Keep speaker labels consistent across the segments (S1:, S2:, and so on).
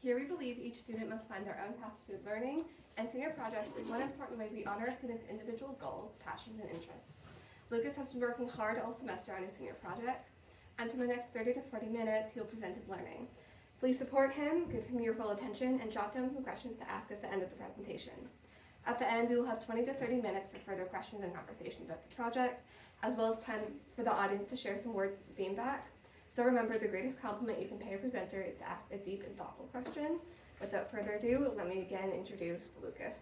S1: Here we believe each student must find their own path to learning, and Senior Project is one important way we honor our students' individual goals, passions, and interests. Lucas has been working hard all semester on his Senior Project, and for the next 30 to 40 minutes, he'll present his learning. Please support him, give him your full attention, and jot down some questions to ask at the end of the presentation. At the end, we will have 20 to 30 minutes for further questions and conversation about the project, as well as time for the audience to share some word feedback. So remember, the greatest compliment you can pay a presenter is to ask a deep and thoughtful question. Without further ado, let me again introduce Lucas.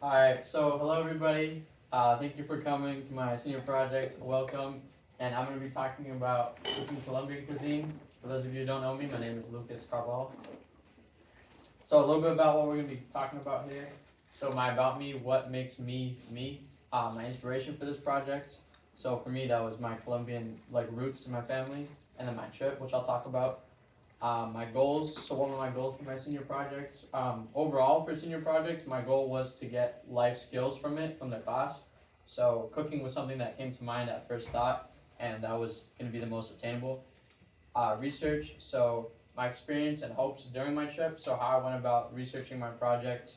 S2: Alright, so hello everybody. Thank you for coming to my senior project. Welcome. And I'm going to be talking about cooking Colombian cuisine. For those of you who don't know me, my name is Lucas Carbajal. So a little bit about what we're going to be talking about here. So my about me, what makes me me, my inspiration for this project. So for me, that was my Colombian roots in my family, and then my trip, which I'll talk about. My goals. So what were my goals for my senior projects? Overall for senior project, my goal was to get life skills from the class. So cooking was something that came to mind at first thought, and that was going to be the most obtainable. Research. So my experience and hopes during my trip. So how I went about researching my project.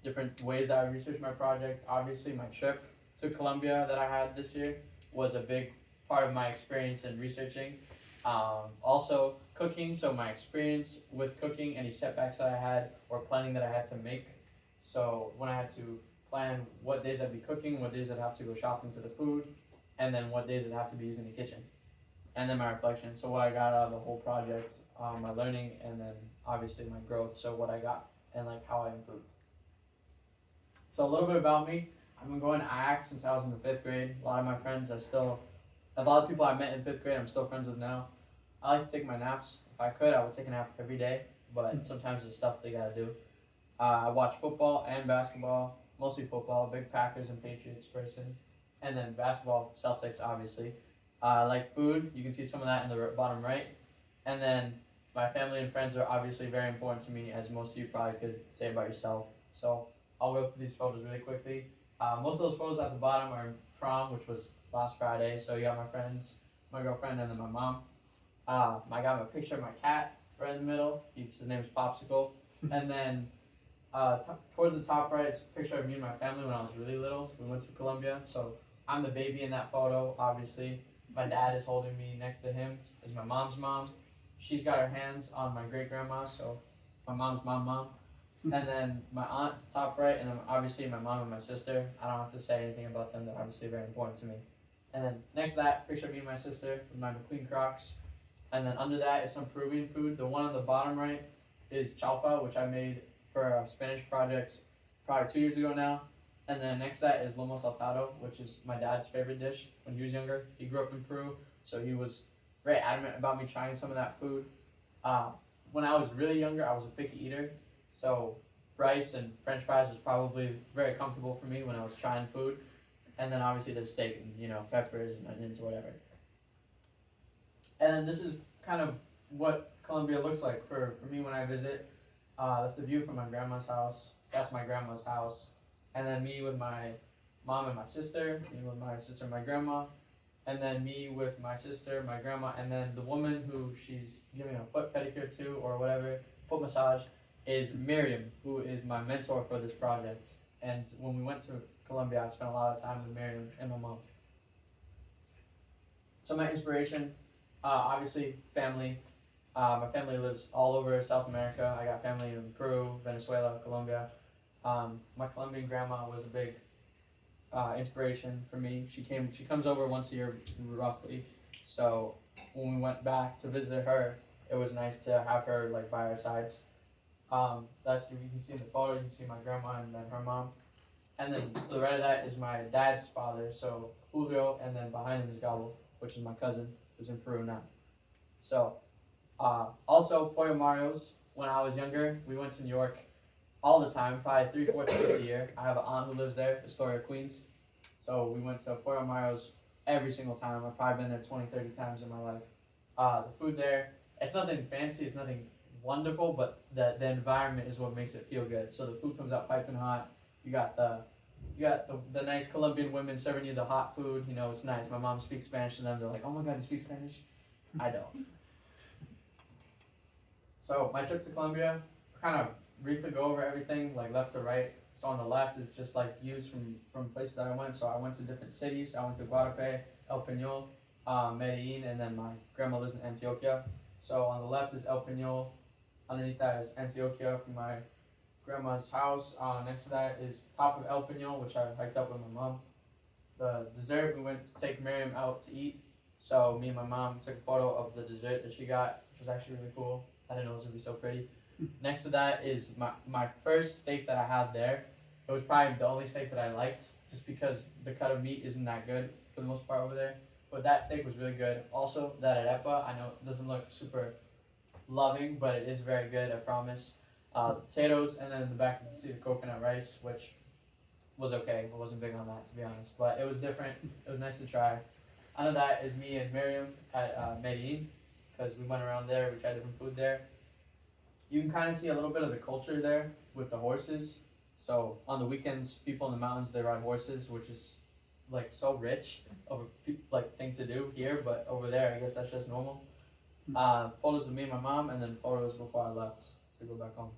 S2: Different ways that I researched my project. Obviously, my trip to Colombia that I had this year was a big part of my experience in researching. Also, cooking, so my experience with cooking, any setbacks that I had or planning that I had to make. So when I had to plan what days I'd be cooking, what days I'd have to go shopping for the food, and then what days I'd have to be using the kitchen. And then my reflection, so what I got out of the whole project, my learning, and then obviously my growth, so what I got and how I improved. So a little bit about me. I've been going to IAC since I was in the 5th grade. A lot of my friends are still, a lot of people I met in 5th grade I'm still friends with now. I like to take my naps. If I could, I would take a nap every day, but sometimes there's stuff they gotta do. I watch football and basketball, mostly football, big Packers and Patriots person, and then basketball, Celtics obviously. I like food, you can see some of that in the bottom right. And then my family and friends are obviously very important to me, as most of you probably could say about yourself. So I'll go through these photos really quickly. Most of those photos at the bottom are prom, which was last Friday. So you got my friends, my girlfriend, and then my mom. I got a picture of my cat right in the middle. His name is Popsicle. And then towards the top right, it's a picture of me and my family when I was really little. We went to Colombia. So I'm the baby in that photo, obviously. My dad is holding me. Next to him is my mom's mom. She's got her hands on my great-grandma, so my mom's mom. And then my aunt, top right, and then obviously my mom and my sister. I don't have to say anything about them. They're obviously very important to me. And then next to that, picture of me and my sister with my McQueen Crocs. And then under that is some Peruvian food. The one on the bottom right is chalfa, which I made for a Spanish project probably 2 years ago now. And then next to that is lomo saltado, which is my dad's favorite dish when he was younger. He grew up in Peru, so he was very adamant about me trying some of that food. When I was really younger, I was a picky eater, so rice and french fries was probably very comfortable for me when I was trying food. And then obviously there's steak and peppers and onions or whatever. And then this is kind of what Colombia looks like for me when I visit. That's the view from my grandma's house. That's my grandma's house. And then me with my mom and my sister, me with my sister and my grandma, and then me with my sister, my grandma, and then the woman who she's giving a foot pedicure to or whatever, foot massage, is Miriam, who is my mentor for this project. And when we went to Colombia, I spent a lot of time with Miriam and my mom. So my inspiration, obviously family. My family lives all over South America. I got family in Peru, Venezuela, Colombia. My Colombian grandma was a big inspiration for me. She comes over once a year roughly. So when we went back to visit her, it was nice to have her by our sides. That's you can see in the photo. You can see my grandma and then her mom. And then to the right of that is my dad's father, so Julio, and then behind him is Gabo, which is my cousin, who's in Peru now. So also Pollo Mario's. When I was younger, we went to New York all the time, probably 3-4 times a year. I have an aunt who lives there, Astoria, Queens. So we went to Pollo Mario's every single time. I've probably been there 20, 30 times in my life. The food there, it's nothing fancy, it's nothing wonderful, but the environment is what makes it feel good. So the food comes out piping hot. You got the You got the nice Colombian women serving you the hot food. You know, it's nice. My mom speaks Spanish to them. They're like, oh my God, you speak Spanish? I don't. So my trip to Colombia, kind of briefly go over everything, like left to right. So on the left is just like views from places that I went. So I went to different cities. I went to Guadalupe, El Peñol, Medellin, and then my grandma lives in Antioquia. So on the left is El Peñol. Underneath that is Antioquia from my grandma's house. Next to that is top of El Peñol, which I hiked up with my mom. The dessert, we went to take Miriam out to eat. So me and my mom took a photo of the dessert that she got, which was actually really cool. I didn't know it was gonna be so pretty. Next to that is my first steak that I had there. It was probably the only steak that I liked, just because the cut of meat isn't that good for the most part over there. But that steak was really good. Also, that arepa, I know it doesn't look super loving, but it is very good, I promise. Potatoes, and then in the back you can see the coconut rice, which was okay. I wasn't big on that, to be honest, but it was different. It was nice to try. Under that is me and Miriam at Medellin, because we went around there, we tried different food there. You can kind of see a little bit of the culture there with the horses. So on the weekends, people in the mountains, they ride horses, which is like so rich of a like thing to do here, but over there, I guess that's just normal. Photos of me and my mom, and then photos before I left to go back home.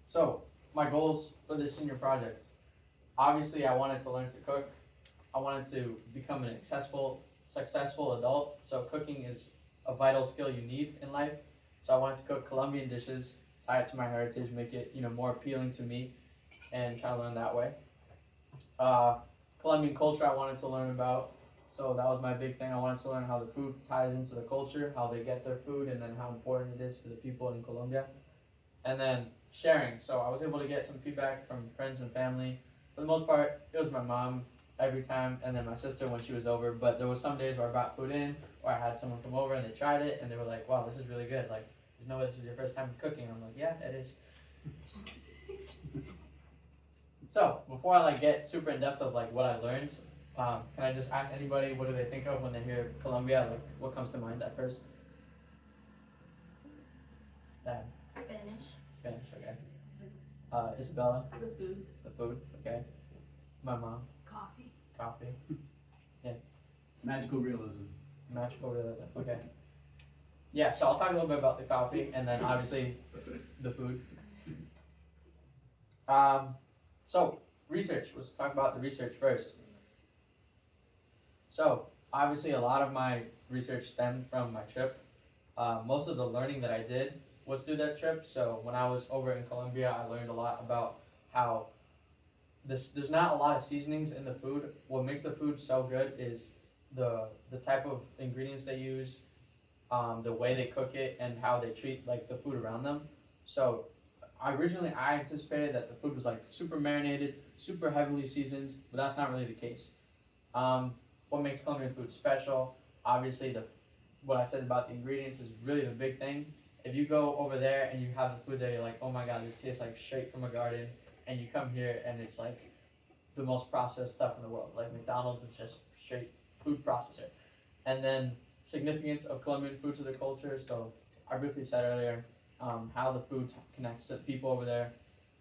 S2: So my goals for this senior project, obviously I wanted to learn to cook. I wanted to become an successful adult. So cooking is a vital skill you need in life. So I wanted to cook Colombian dishes, tie it to my heritage, make it more appealing to me, and kind of learn that way. Colombian culture I wanted to learn about. So that was my big thing. I wanted to learn how the food ties into the culture, how they get their food, and then how important it is to the people in Colombia. And then sharing. So I was able to get some feedback from friends and family. For the most part, it was my mom every time, and then my sister when she was over. But there was some days where I brought food in, or I had someone come over and they tried it, and they were like, "Wow, this is really good. Like, there's no way this is your first time cooking." I'm like, "Yeah, it is." So before I get super in depth of what I learned, can I just ask anybody what do they think of when they hear Colombia? Like, what comes to mind at first? Dad. Spanish, okay. Isabella?
S3: The food.
S2: The food, okay. My mom? Coffee. Yeah.
S4: Magical realism.
S2: Magical realism, okay. Yeah, so I'll talk a little bit about the coffee and then obviously the food. So research, let's talk about the research first. So obviously a lot of my research stemmed from my trip. Most of the learning that I did was through that trip. So when I was over in Colombia, I learned a lot about how there's not a lot of seasonings in the food. What makes the food so good is the type of ingredients they use, the way they cook it, and how they treat the food around them. So I anticipated that the food was super marinated, super heavily seasoned, but that's not really the case. What makes Colombian food special? Obviously, what I said about the ingredients is really the big thing. If you go over there and you have the food there, you're like, oh my God, this tastes like straight from a garden. And you come here and it's the most processed stuff in the world. Like McDonald's is just straight food processor. And then significance of Colombian food to the culture. So I briefly said earlier how the food connects to people over there.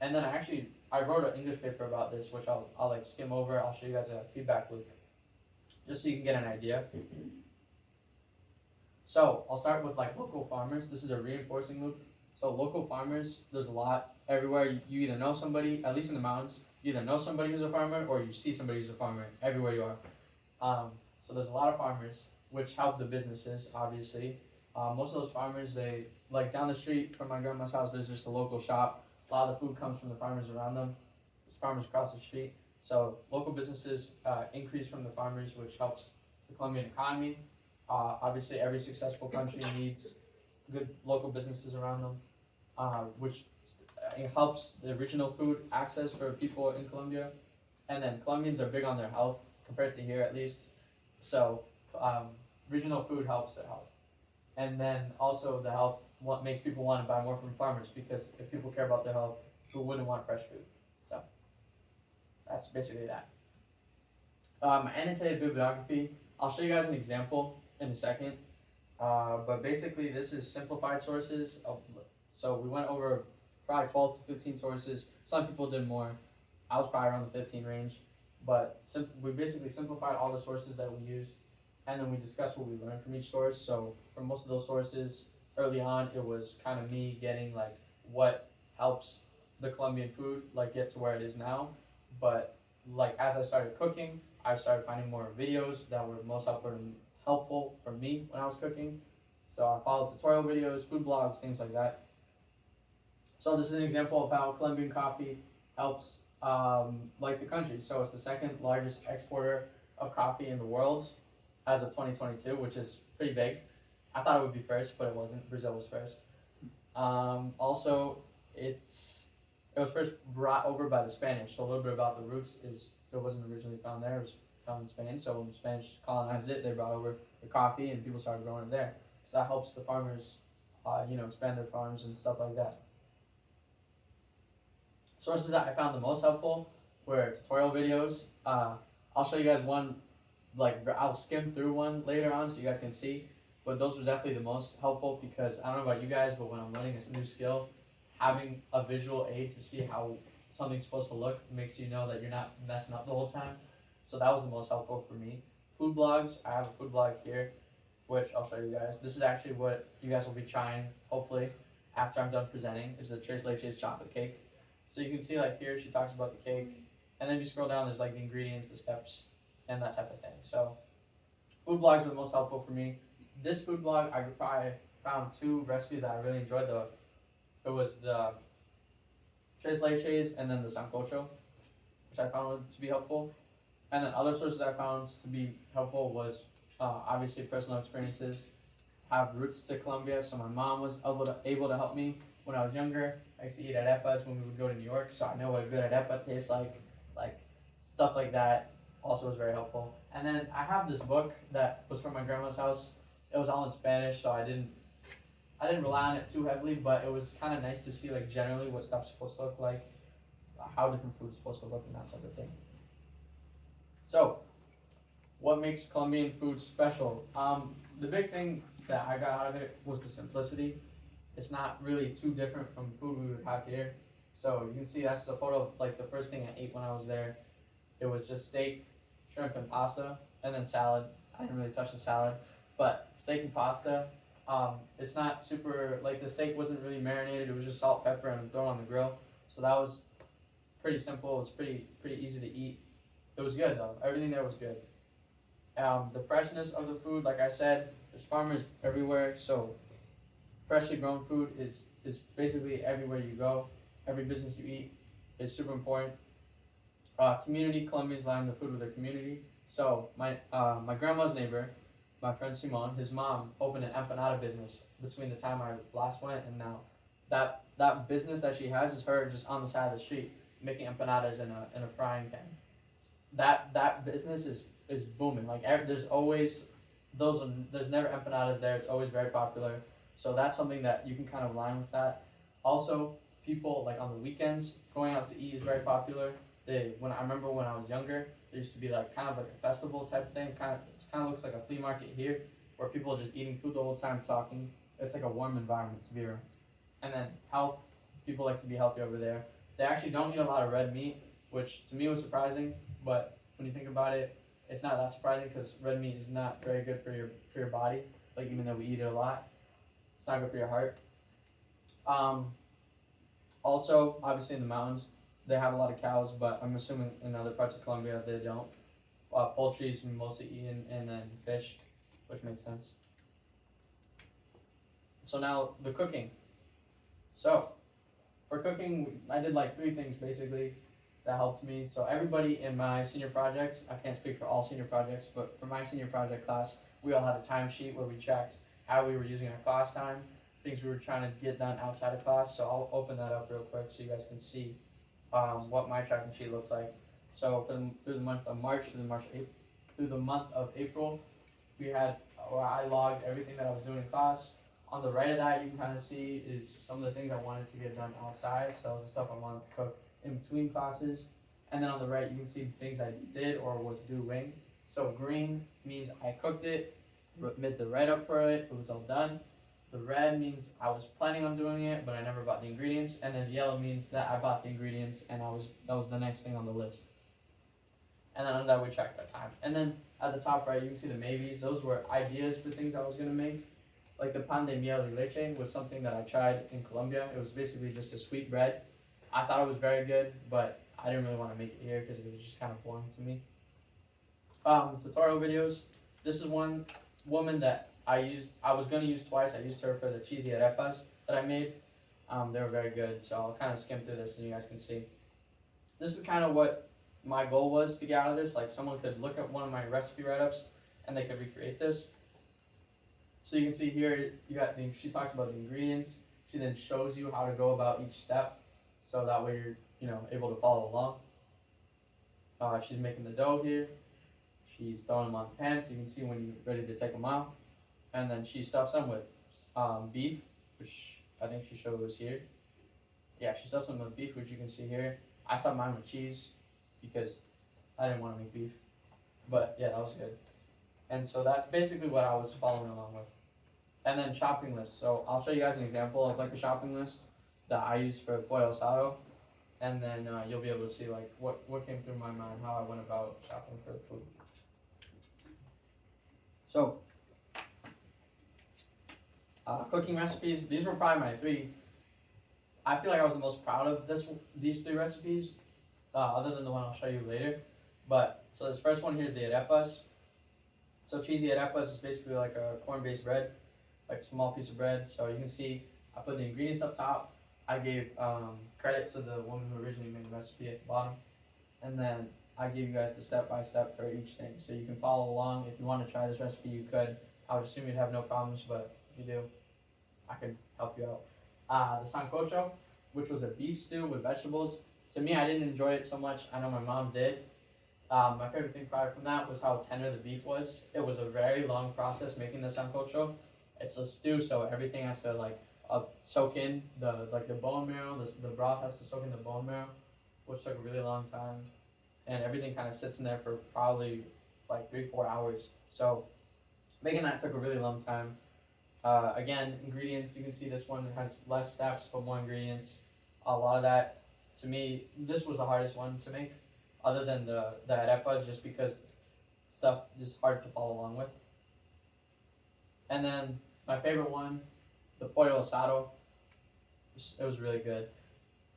S2: And then I wrote an English paper about this, which I'll skim over. I'll show you guys a feedback loop, just so you can get an idea. So I'll start with local farmers. This is a reinforcing loop. So local farmers, there's a lot everywhere. You either know somebody, at least in the mountains, you either know somebody who's a farmer or you see somebody who's a farmer everywhere you are. So there's a lot of farmers, which help the businesses, obviously. Most of those farmers, they, down the street from my grandma's house, there's just a local shop. A lot of the food comes from the farmers around them. There's farmers across the street. So local businesses increase from the farmers, which helps the Colombian economy. Obviously, every successful country needs good local businesses around them, which it helps the regional food access for people in Colombia. And then Colombians are big on their health, compared to here at least. So regional food helps their health. And then also the health, what makes people want to buy more from farmers, because if people care about their health, who wouldn't want fresh food? So that's basically that. Annotated bibliography, I'll show you guys an example in a second. But basically this is simplified sources. So we went over probably 12 to 15 sources. Some people did more. I was probably around the 15 range, but we basically simplified all the sources that we used, and then we discussed what we learned from each source. So for most of those sources, early on, it was kind of me getting like what helps the Colombian food like get to where it is now. But like as I started cooking, I started finding more videos that were most helpful for me when I was cooking. So I followed tutorial videos, food blogs, things like that. So this is an example of how Colombian coffee helps like the country. So it's the second largest exporter of coffee in the world as of 2022, which is pretty big. I thought it would be first, but it wasn't. Brazil was first. Also, it was first brought over by the Spanish. So a little bit about the roots is it wasn't originally found there. It was found in Spain. So when the Spanish colonized it, they brought over the coffee and people started growing it there. So that helps the farmers, expand their farms and stuff like that. Sources that I found the most helpful were tutorial videos. I'll show you guys one, I'll skim through one later on so you guys can see. But those were definitely the most helpful because I don't know about you guys, but when I'm learning a new skill, having a visual aid to see how something's supposed to look makes you know that you're not messing up the whole time. So that was the most helpful for me. Food blogs, I have a food blog here, which I'll show you guys. This is actually what you guys will be trying, hopefully, after I'm done presenting, is the Tres Leches chocolate cake. So you can see like here, she talks about the cake, and then if you scroll down, there's like the ingredients, the steps, and that type of thing. So food blogs were the most helpful for me. This food blog, I probably found two recipes that I really enjoyed. It was the Tres Leches and then the sancocho, which I found to be helpful. And then other sources I found to be helpful was obviously personal experiences. Have roots to Colombia, so my mom was able to help me when I was younger. I used to eat arepas when we would go to New York, so I know what a good arepa tastes like stuff like that. Also was very helpful. And then I have this book that was from my grandma's house. It was all in Spanish, so I didn't rely on it too heavily, but it was kind of nice to see like generally what stuff's supposed to look like, how different food's supposed to look, and that type of thing. So, what makes Colombian food special? The big thing that I got out of it was the simplicity. It's not really too different from food we would have here. So you can see that's the photo of like the first thing I ate when I was there. It was just steak, shrimp, and pasta, and then salad. I didn't really touch the salad, but steak and pasta. It's not super like the steak wasn't really marinated. It was just salt, pepper, and thrown on the grill. So that was pretty simple. It was pretty easy to eat. It was good though. Everything there was good. The freshness of the food, like I said, there's farmers everywhere. So freshly grown food is basically everywhere you go. Every business you eat is super important. Community, Colombians line the food with their community. So my grandma's neighbor, my friend Simon, his mom opened an empanada business between the time I last went and now. That business that she has is her just on the side of the street making empanadas in a frying pan. That business is booming. Like there's always there's never empanadas there. It's always very popular. So that's something that you can kind of align with that. Also, people like on the weekends going out to eat is very popular. I remember when I was younger, there used to be like kind of like a festival type of thing. It kind of looks like a flea market here, where people are just eating food the whole time, talking. It's like a warm environment to be around. And then health, people like to be healthy over there. They actually don't eat a lot of red meat, which to me was surprising. But when you think about it, it's not that surprising because red meat is not very good for your body. Like even though we eat it a lot, it's not good for your heart. Also, obviously in the mountains, they have a lot of cows, but I'm assuming in other parts of Colombia they don't. Poultry is mostly eaten, and then fish, which makes sense. So now the cooking. So for cooking, I did like 3 things basically that helped me. So everybody in my senior projects, I can't speak for all senior projects, but for my senior project class, we all had a timesheet where we checked how we were using our class time, things we were trying to get done outside of class. So I'll open that up real quick so you guys can see what my tracking sheet looks like. So through the month of March, through the month of April, we had where I logged everything that I was doing in class. On the right of that, you can kind of see is some of the things I wanted to get done outside. So that was the stuff I wanted to cook in between classes. And then on the right, you can see things I did or was doing. So green means I cooked it, made the write-up for it, it was all done. The red means I was planning on doing it, but I never bought the ingredients. And then yellow means that I bought the ingredients and that was the next thing on the list. And then on that we tracked our time. And then at the top right, you can see the maybes. Those were ideas for things I was gonna make. Like the pan de miel y leche was something that I tried in Colombia. It was basically just a sweet bread. I thought it was very good, but I didn't really want to make it here because it was just kind of boring to me. Tutorial videos. This is one woman that I was gonna use twice. I used her for the cheesy arepas that I made. They were very good, so I'll kind of skim through this and you guys can see. This is kind of what my goal was to get out of this. Like someone could look at one of my recipe write-ups and they could recreate this. So you can see here, she talks about the ingredients. She then shows you how to go about each step, so that way you're able to follow along. She's making the dough here. She's throwing them on the pan, so you can see when you're ready to take them out. And then she stuffs them with beef, which I think she shows here. Yeah, she stuffs them with beef, which you can see here. I stuffed mine with cheese because I didn't want to make beef. But yeah, that was good. And so that's basically what I was following along with. And then shopping list. So I'll show you guys an example of like a shopping list that I use for pollo asado. And then you'll be able to see like what came through my mind, how I went about shopping for the food. So, cooking recipes. These were probably my three. I feel like I was the most proud of these three recipes, other than the one I'll show you later. But so this first one here is the arepas. So cheesy arepas is basically like a corn-based bread, like a small piece of bread. So you can see I put the ingredients up top. I gave credit to the woman who originally made the recipe at the bottom, and then I gave you guys the step-by-step for each thing, so you can follow along. If you want to try this recipe, you could. I would assume you'd have no problems, but if you do, I could help you out. The sancocho, which was a beef stew with vegetables. To me, I didn't enjoy it so much. I know my mom did. My favorite thing probably from that was how tender the beef was. It was a very long process making the sancocho. It's a stew, so everything has to soak in the bone marrow. The broth has to soak in the bone marrow, which took a really long time, and everything kind of sits in there for probably like 3-4 hours. So making that took a really long time. Again, ingredients. You can see this one has less steps but more ingredients. A lot of that, to me, this was the hardest one to make, other than the arepas, just because stuff is hard to follow along with. And then my favorite one, the pollo asado. It was really good.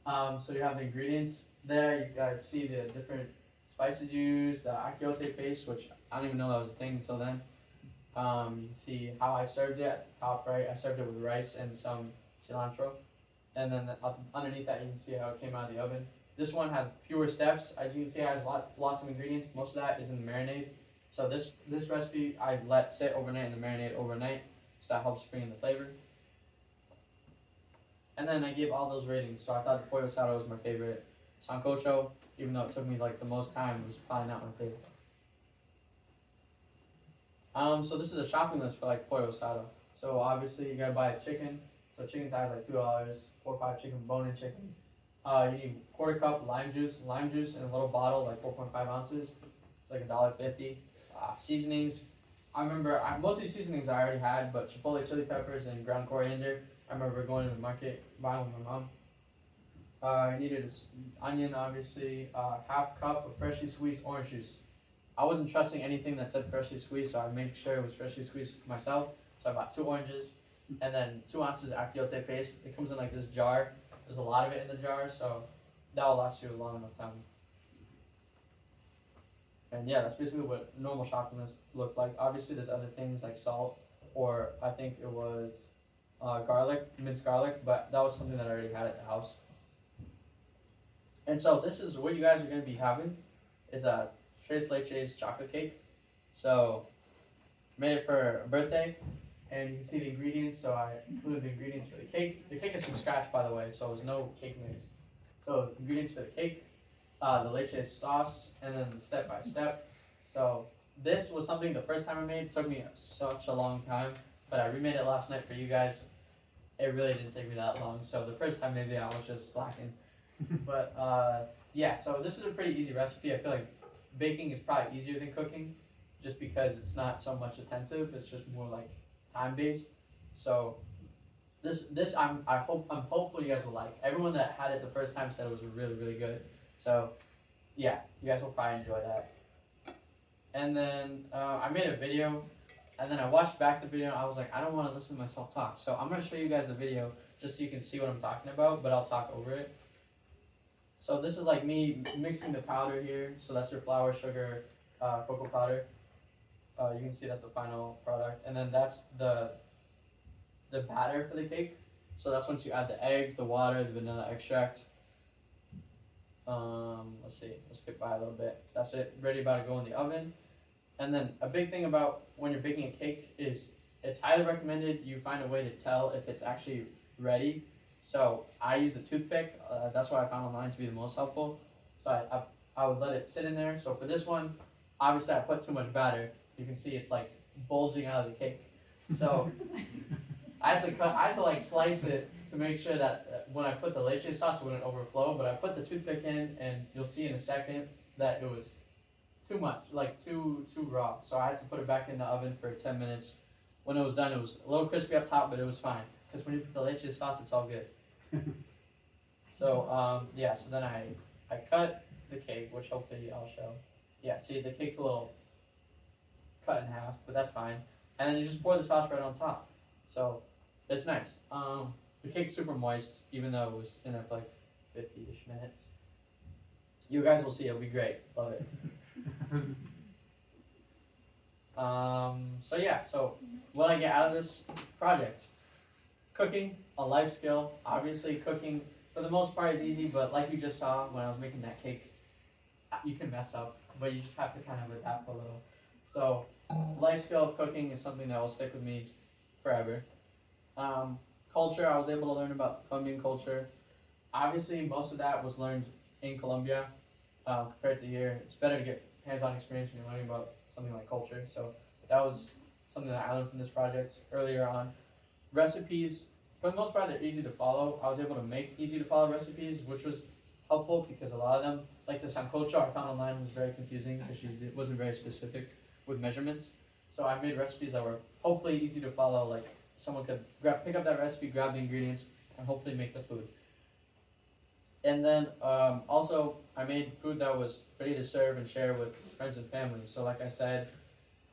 S2: So you have the ingredients there. You guys see the different spices you use, the achiote paste, which I don't even know that was a thing until then. You can see how I served it at the top right. I served it with rice and some cilantro. And then underneath that, you can see how it came out of the oven. This one had fewer steps. As you can see, it has lots of ingredients. Most of that is in the marinade. So this recipe, I let sit overnight in the marinade overnight. So that helps bring in the flavor. And then I gave all those ratings. So I thought the pollo asado was my favorite. Sancocho, even though it took me like the most time, it was probably not my favorite. So this is a shopping list for like pollo asado. So obviously you gotta buy a chicken. So chicken thighs like $2, 4 or 5 chicken, bone-in chicken. You need 1/4 cup lime juice in a little bottle, like 4.5 ounces. It's like $1.50. Seasonings. I remember most of these seasonings I already had, but chipotle chili peppers and ground coriander. I remember going to the market buying with my mom. I needed onion, obviously. 1/2 cup of freshly squeezed orange juice. I wasn't trusting anything that said freshly squeezed, so I made sure it was freshly squeezed myself. So I bought 2 oranges, and then 2 ounces of achiote paste. It comes in like this jar. There's a lot of it in the jar, so that will last you a long enough time. And yeah, that's basically what normal shopping list looked like. Obviously, there's other things like salt, or I think it was garlic, minced garlic, but that was something that I already had at the house. And so this is what you guys are going to be having, is a Tres Leches chocolate cake. So made it for a birthday, and you can see the ingredients. So I included the ingredients for the cake. The cake is from scratch, by the way, so there's no cake mix. So ingredients for the cake, the leche sauce, and then the step by step. So this was something the first time I made. It took me such a long time, but I remade it last night for you guys. It really didn't take me that long. So the first time maybe I was just slacking. But yeah, so this is a pretty easy recipe. I feel like baking is probably easier than cooking, just because it's not so much attentive. It's just more like time based. So I'm hopeful you guys will like. Everyone that had it the first time said it was really really good. So yeah, you guys will probably enjoy that. And then I made a video, and then I watched back the video and I was like, I don't want to listen to myself talk. So I'm gonna show you guys the video just so you can see what I'm talking about, but I'll talk over it. So this is like me mixing the powder here. So that's your flour, sugar, cocoa powder. You can see that's the final product, and then that's the batter for the cake. So that's once you add the eggs, the water, the vanilla extract. Let's see, let's skip by a little bit. That's it, ready about to go in the oven. And then a big thing about when you're baking a cake is it's highly recommended you find a way to tell if it's actually ready. So I use a toothpick. That's what I found online to be the most helpful. So I would let it sit in there. So for this one, obviously I put too much batter. You can see it's like bulging out of the cake. So I had to like slice it to make sure that when I put the leche sauce it wouldn't overflow. But I put the toothpick in, and you'll see in a second that it was too much, like too raw. So I had to put it back in the oven for 10 minutes. When it was done, it was a little crispy up top, but it was fine. Because when you put the leche sauce, it's all good. So yeah, so then I cut the cake, which hopefully I'll show. Yeah, see the cake's a little cut in half, but that's fine. And then you just pour the sauce right on top. So it's nice. The cake's super moist, even though it was in there for like 50-ish minutes. You guys will see, it'll be great. Love it. So yeah, so what I get out of this project. Cooking, a life skill. Obviously cooking, for the most part, is easy, but like you just saw when I was making that cake, you can mess up, but you just have to kind of adapt a little. So life skill of cooking is something that will stick with me forever. Culture, I was able to learn about Colombian culture. Obviously, most of that was learned in Colombia compared to here. It's better to get hands-on experience when you're learning about something like culture. So that was something that I learned from this project earlier on. Recipes, for the most part, they're easy to follow. I was able to make easy to follow recipes, which was helpful because a lot of them, like the sancocho I found online, was very confusing because it wasn't very specific with measurements. So I made recipes that were hopefully easy to follow, like someone could pick up that recipe, grab the ingredients, and hopefully make the food. And then also I made food that was ready to serve and share with friends and family. So like I said,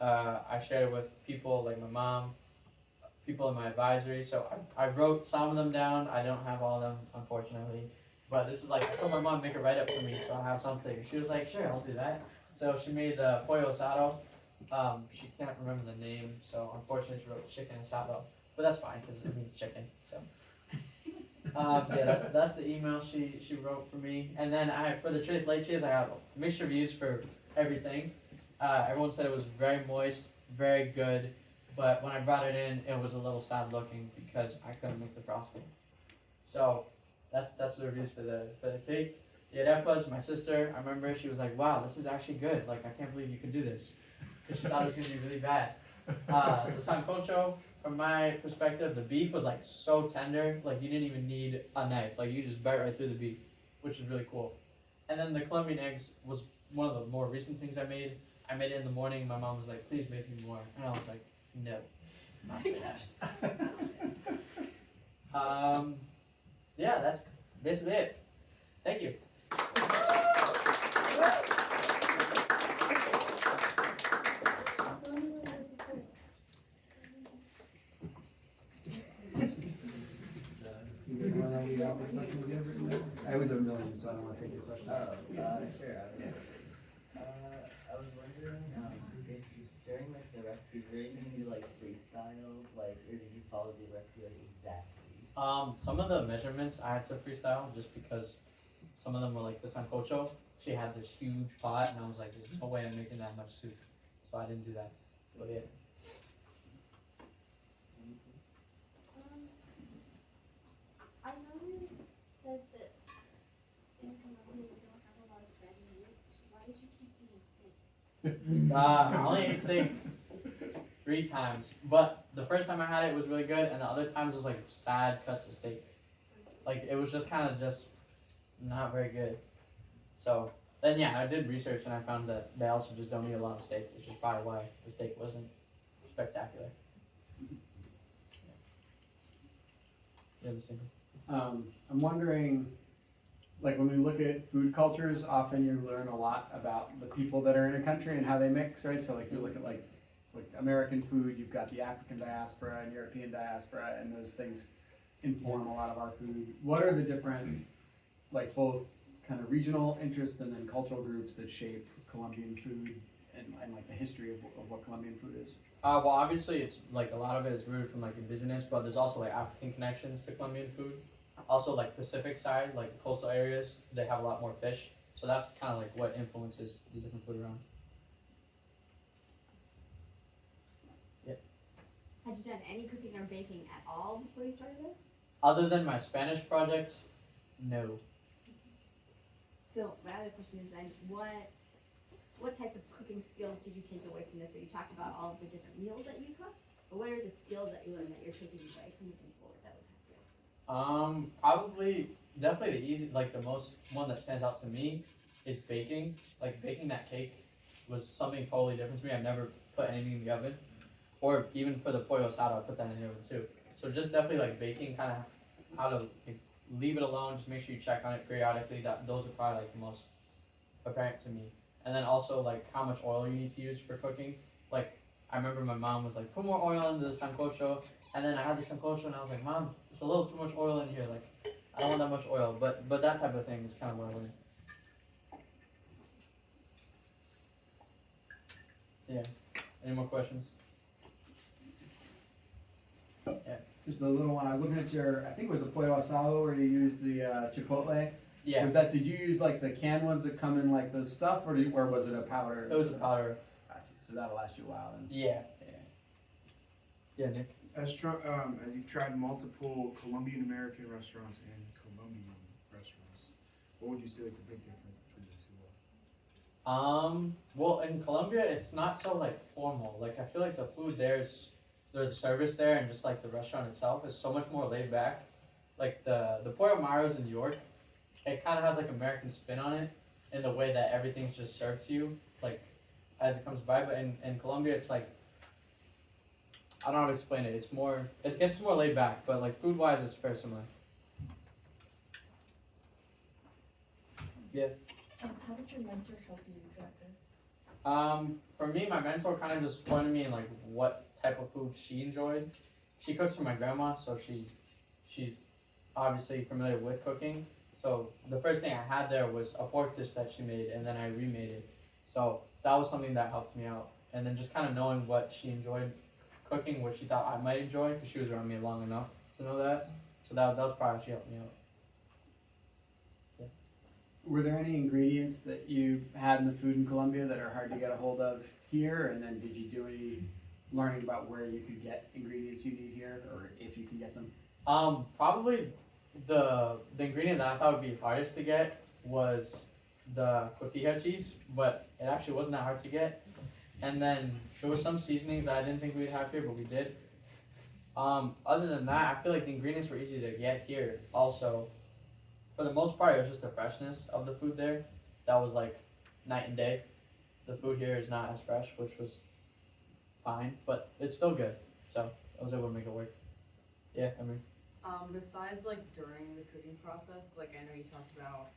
S2: I shared it with people like my mom, people in my advisory. So I wrote some of them down. I don't have all of them, unfortunately. But this is like, I told my mom to make a write-up for me so I have something. She was like, sure, I'll do that. So she made pollo asado. She can't remember the name, so unfortunately she wrote chicken asado. But that's fine, because it means chicken, so. Yeah, that's the email she wrote for me. And then for the tres leches, I have mixed reviews for everything. Everyone said it was very moist, very good. But when I brought it in, it was a little sad looking because I couldn't make the frosting. So that's the reviews for the cake. The arepas, my sister, I remember she was like, wow, this is actually good. Like, I can't believe you can do this. Because she thought it was going to be really bad. The sancocho, from my perspective, the beef was like so tender. Like, you didn't even need a knife. Like, you just bite right through the beef, which is really cool. And then the Colombian eggs was one of the more recent things I made. I made it in the morning. My mom was like, please make me more. And I was like, no, not doing that. Yeah, that's basically it. Thank you.
S4: I always have a million, so I don't want to take your question.
S3: Sure. I was wondering if during like the recipes, were you gonna do like freestyle, like, or did you follow the recipe like exactly?
S2: Some of the measurements I had to freestyle just because some of them were like the sancocho. She had this huge pot, and I was like, there's no way I'm making that much soup, so I didn't do that. But yeah.
S5: I know you said that in Colombia we don't have a lot of fatty meats. Why did you keep eating steak?
S2: I only ate steak 3 times, but the first time I had it was really good, and the other times was like sad cuts of steak. Like it was just kind of just not very good. So then yeah, I did research and I found that they also just don't eat a lot of steak, which is probably why the steak wasn't spectacular. Yeah, the same.
S4: I'm wondering, like when we look at food cultures, often you learn a lot about the people that are in a country and how they mix, right? So like you look at like American food, you've got the African diaspora and European diaspora, and those things inform a lot of our food. What are the different, like both kind of regional interests and then cultural groups that shape Colombian food and like the history of what Colombian food is?
S2: Well, obviously, it's like a lot of it is rooted from like indigenous, but there's also like African connections to Colombian food. Also, like Pacific side, like coastal areas, they have a lot more fish. So that's kind of like what influences the different food around.
S6: Had you done any cooking or baking at all before you started this?
S2: Other than my Spanish projects, no.
S6: So my other question is then, what types of cooking skills did you take away from this? So you talked about all of the different meals that you cooked, but what are the skills that you learned that you're taking away from moving forward that would help you?
S2: Probably, definitely the easy, like the most one that stands out to me is baking. Like baking that cake was something totally different to me. I've never put anything in the oven, or even for the pollo asado, I put that in the oven too. So just definitely like baking, kind of how to like, leave it alone. Just make sure you check on it periodically. Those are probably like the most apparent to me. And then also like how much oil you need to use for cooking. Like I remember my mom was like, put more oil into the sancocho, and then I had the sancocho and I was like, Mom, it's a little too much oil in here. Like I don't want that much oil. But that type of thing is kind of what I learned. Yeah. Any more questions?
S4: Just a little one. I was looking at your, I think it was the pollo asado where you used the chipotle.
S2: Yeah.
S4: Was that? Did you use like the canned ones that come in like the stuff, or was it a powder?
S2: It was a powder.
S4: Gotcha. So that'll last you a while then.
S2: Yeah. Yeah, Nick.
S7: As you've tried multiple Colombian American restaurants and Colombian restaurants, what would you say like the big difference between the two are?
S2: Well, in Colombia, it's not so like formal. Like I feel like the food there is, the service there, and just like the restaurant itself is so much more laid back. Like the Pollo Maros in New York, it kind of has like American spin on it, in the way that everything's just served to you, like as it comes by. But in Colombia, it's like, I don't know how to explain it. It's more laid back, but like food wise, it's very similar.
S8: How did your mentor help you throughout this?
S2: For me, my mentor kind of just pointed me in like what type of food she enjoyed. She cooks for my grandma, so she's obviously familiar with cooking. So the first thing I had there was a pork dish that she made, and then I remade it. So that was something that helped me out. And then just kind of knowing what she enjoyed cooking, what she thought I might enjoy, because she was around me long enough to know that. So that was probably how she helped me out.
S4: Were there any ingredients that you had in the food in Colombia that are hard to get a hold of here? And then did you do any learning about where you could get ingredients you need here, or if you can get them?
S2: Probably the ingredient that I thought would be hardest to get was the cotija cheese, but it actually wasn't that hard to get. And then there was some seasonings that I didn't think we'd have here, but we did. Other than that, I feel like the ingredients were easy to get here also. For the most part, it was just the freshness of the food there. That was like night and day. The food here is not as fresh, which was fine, but it's still good. So I was able to make it work. Yeah, I mean.
S9: Besides like during the cooking process, like I know you talked about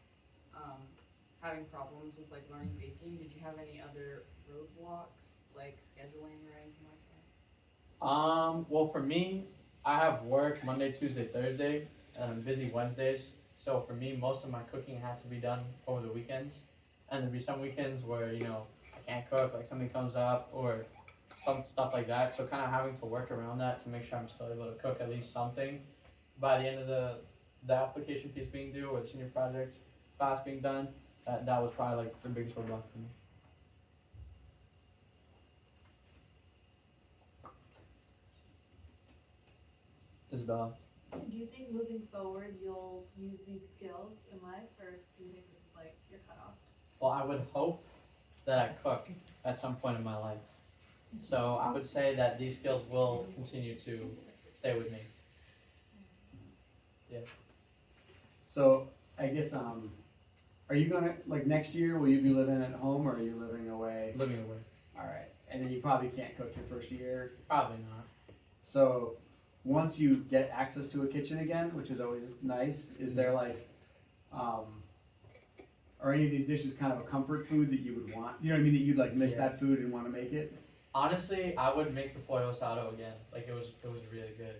S9: having problems with like learning baking. Did you have any other roadblocks, like scheduling or anything like that?
S2: Well, for me, I have work Monday, Tuesday, Thursday, and I'm busy Wednesdays. So for me, most of my cooking had to be done over the weekends. And there'd be some weekends where, I can't cook, like something comes up or some stuff like that. So kind of having to work around that to make sure I'm still able to cook at least something by the end of the application piece being due or the senior projects class being done. That was probably like the biggest roadblock for me. Isabella.
S8: Do you think moving forward you'll use these skills in life, or do you think this is like your cutoff?
S2: Well, I would hope that I cook at some point in my life. So I would say that these skills will continue to stay with me. Yeah.
S4: So I guess are you gonna like next year? Will you be living at home, or are you living away?
S2: Living away.
S4: All right, and then you probably can't cook your first year.
S2: Probably not.
S4: So once you get access to a kitchen again, which is always nice, is there like, are any of these dishes kind of a comfort food that you would want? You know what I mean? That you'd like miss
S2: Yeah.
S4: that food and want to make it?
S2: Honestly, I would make the pollo asado again. Like it was really good.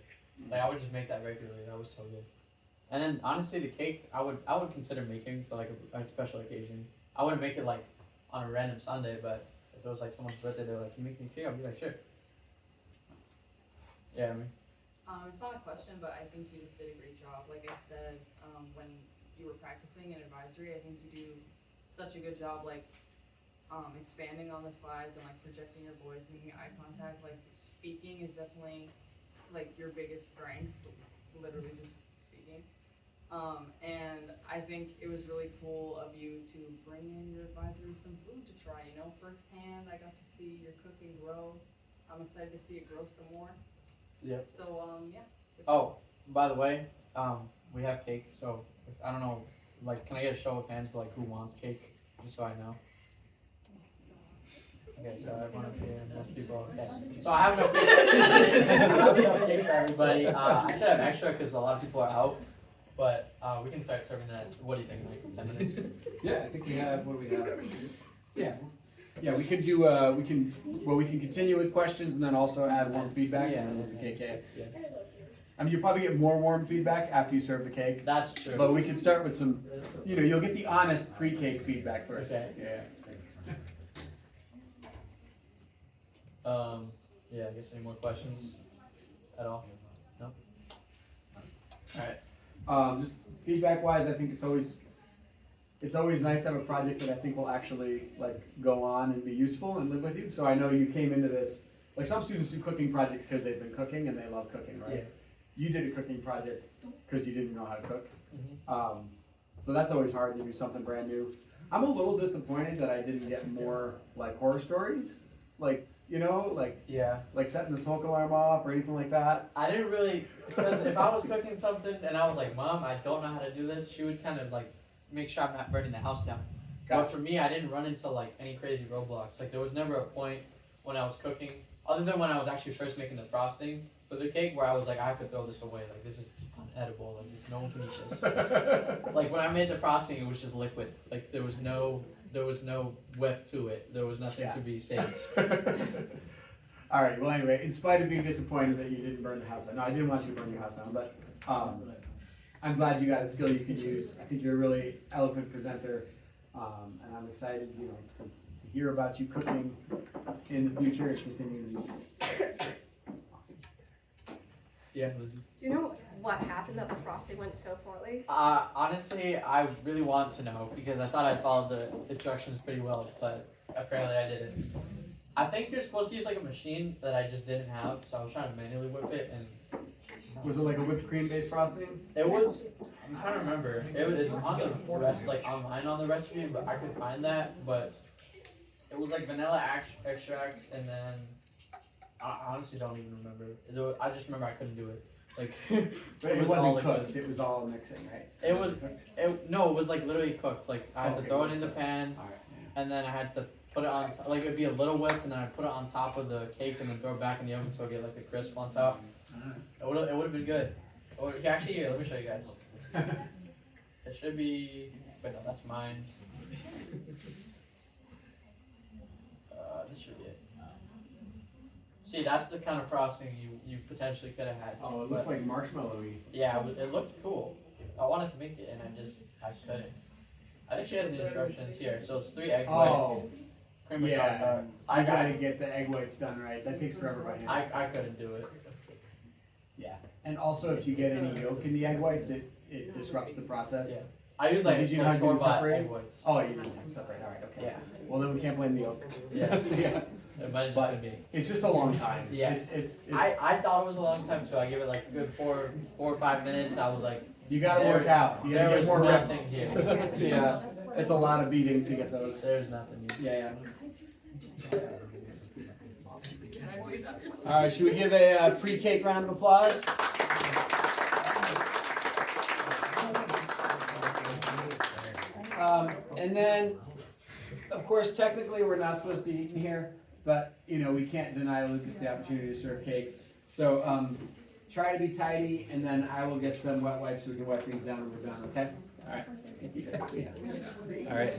S2: Like I would just make that regularly. That was so good. And then honestly, the cake I would consider making for like a special occasion. I wouldn't make it like on a random Sunday, but if it was like someone's birthday, they're like, "Can you make me a cake?" I'd be like, "Sure." Yeah, I mean.
S9: It's not a question, but I think you just did a great job. Like I said, when you were practicing in advisory, I think you do such a good job, like, expanding on the slides and like projecting your voice, making eye contact. Like speaking is definitely like your biggest strength, literally just speaking. And I think it was really cool of you to bring in your advisors some food to try, you know, firsthand. I got to see your cooking grow. I'm excited to see it grow some more.
S2: Yep.
S9: So, yeah.
S2: Oh, by the way, we have cake. So I don't know, like, can I get a show of hands for like who wants cake, just so I know? Okay, so everyone up here, most people. Okay. So I have enough cake. I have enough cake for everybody. I should have extra because a lot of people are out, but we can start serving that. What do you think? Like 10 minutes?
S4: Yeah, I think we have. What do we have? Yeah. Yeah, we could do. We can continue with questions and then also add warm feedback.
S2: Yeah,
S4: and with the cake.
S2: yeah.
S4: I mean, you'll probably get more warm feedback after you serve the cake.
S2: That's true.
S4: But we can start with some. You know, you'll get the honest pre-cake feedback first.
S2: Okay.
S4: Yeah.
S2: Yeah, I guess any more questions at all? No? Alright.
S4: Just feedback wise, I think it's always nice to have a project that I think will actually like go on and be useful and live with you. So I know you came into this, like some students do cooking projects because they've been cooking and they love cooking, right?
S2: Yeah.
S4: You did a cooking project because you didn't know how to cook.
S2: Mhm.
S4: So that's always hard to do something brand new. I'm a little disappointed that I didn't get more like horror stories, like, you know,
S2: Yeah.
S4: like setting the smoke alarm off or anything like that.
S2: I didn't really, because if I was cooking something and I was like, "Mom, I don't know how to do this," she would kind of like make sure I'm not burning the house down. But
S4: Gotcha.
S2: for me, I didn't run into like any crazy roadblocks. Like there was never a point when I was cooking, other than when I was actually first making the frosting for the cake, where I was like, I have to throw this away. Like this is unedible. Like this, no one can eat this. Like when I made the frosting, it was just liquid. Like there was no whip to it. There was nothing to be saved.
S4: All right. Well, anyway, in spite of being disappointed that you didn't burn the house down, no, I didn't want you to burn your house down, but I'm glad you got a skill you can use. I think you're a really eloquent presenter, and I'm excited, you know, to hear about you cooking in the future and continue to do this.
S2: Yeah, Lizzie.
S1: Do you know what happened that the frosting went so poorly?
S2: Honestly, I really want to know because I thought I followed the instructions pretty well, but apparently I didn't. I think you're supposed to use like a machine that I just didn't have, so I was trying to manually whip it, and
S4: Was it like a whipped cream based frosting?
S2: it was. I'm trying to remember. It's on the like online on the recipe, but I could find that. But it was like vanilla extract, and then I honestly don't even remember. I just remember I couldn't do it. Like,
S4: But it
S2: was all
S4: wasn't
S2: liquid.
S4: cooked. It was all mixing, right?
S2: It was.
S4: cooked.
S2: No, it was like literally cooked. Like I had to
S4: Okay,
S2: throw it
S4: it
S2: in the
S4: was
S2: pan,
S4: All right.
S2: and then I had to put it on. Like it'd be a little whipped, and then I put it on top of the cake, and then throw it back in the oven so I get like a crisp on top. It would have been good. Actually, here, let me show you guys. It should be. Wait, no, that's mine. This should be it. See, that's the kind of frosting you potentially could have had.
S4: Oh, it looks
S2: but-
S4: like marshmallowy.
S2: Yeah, it looked cool. I wanted to make it, and I couldn't. I think she has the instructions here. So it's 3 egg whites,
S4: Oh,
S2: cream of
S4: yeah.
S2: tartar.
S4: I gotta get the egg whites done right. That takes forever by hand.
S2: I couldn't do it.
S4: And also, if you get any yolk in the egg whites, it disrupts the process.
S2: Yeah. I use like
S4: Did you know how to do the
S2: store-bought
S4: separate?
S2: egg whites.
S4: Oh, you didn't have separate. All right, okay.
S2: Yeah.
S4: Well, then we can't blame the yolk.
S2: Yeah.
S4: Yeah.
S2: It might have
S4: But-
S2: just been me.
S4: It's just a long time.
S2: Yeah.
S4: It's
S2: I thought it was a long time too. I give it like a good 4 or 5 minutes. I was like,
S4: you gotta work out. You gotta
S2: there
S4: get
S2: was
S4: more reps.
S2: nothing here.
S4: Yeah. It's a lot of beating to get those.
S2: There's nothing here.
S4: Yeah. All right. Should we give a pre-cake round of applause? And then, of course, technically we're not supposed to eat in here, but you know we can't deny Lucas the opportunity to serve cake. So try to be tidy, and then I will get some wet wipes so we can wipe things down when we're done, okay? All right. Thank you guys. All right.